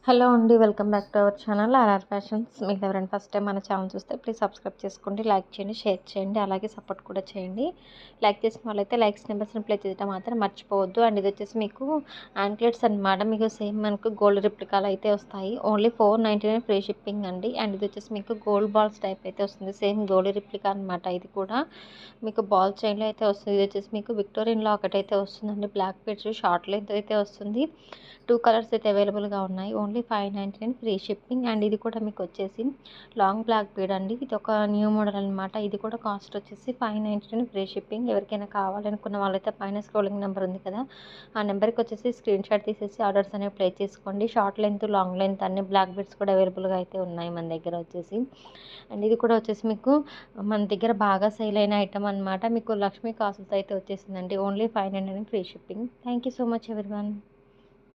Hello అండి. Welcome back to our channel RR fashions. మీకు ఎవరైనా ఫస్ట్ టైం మన ఛానల్ చూస్తే ప్లీజ్ సబ్స్క్రైబ్ చేసుకోండి, లైక్ చేయండి, షేర్ చేయండి, అలాగే సపోర్ట్ కూడా చేయండి. లైక్ చేసిన వాళ్ళైతే లైక్స్ నెంబర్స్ని ప్లే చేయడం మాత్రం మర్చిపోవద్దు. అండ్ ఇది వచ్చేసి మీకు యాంక్లెట్స్ అనమాట. మీకు సేమ్ మనకు గోల్డ్ రిప్లికాలు అయితే వస్తాయి. ఓన్లీ 499 ఫ్రీ షిప్పింగ్ అండి. అండ్ ఇది వచ్చేసి మీకు గోల్డ్ బాల్స్ టైప్ అయితే వస్తుంది. సేమ్ గోల్డ్ రిప్లికా అనమాట. ఇది కూడా మీకు బాల్ చైన్లో అయితే వస్తుంది. ఇది వచ్చేసి మీకు విక్టోరియన్ లాకెట్ అయితే వస్తుందండి. బ్లాక్ బీడ్స్ షార్ట్ లెంత్ అయితే వస్తుంది. 2 కలర్స్ అయితే అవైలబుల్గా ఉన్నాయి. Only 599 free shipping. అండ్ ఇది కూడా మీకు వచ్చేసి లాంగ్ బ్లాక్ బీడ్ అండి. ఇది ఒక న్యూ మోడల్ అనమాట. ఇది కూడా కాస్ట్ వచ్చేసి 599 ఫ్రీ షిప్పింగ్. ఎవరికైనా కావాలనుకున్న వాళ్ళైతే పైన స్క్రోలింగ్ నెంబర్ ఉంది కదా, ఆ నెంబర్కి వచ్చేసి స్క్రీన్ షాట్ తీసేసి ఆర్డర్స్ అనేవి ప్లేస్ చేసుకోండి. షార్ట్ లెంత్, లాంగ్ లెంత్ అన్ని బ్లాక్ బీడ్స్ కూడా అవైలబుల్గా అయితే ఉన్నాయి మన దగ్గర వచ్చేసి. అండ్ ఇది కూడా వచ్చేసి మీకు మన దగ్గర బాగా సేల్ అయిన ఐటమ్ అనమాట. మీకు లక్ష్మీ కాసులతో అయితే వచ్చేసిందండి. Only 599 free shipping. Thank you so much everyone.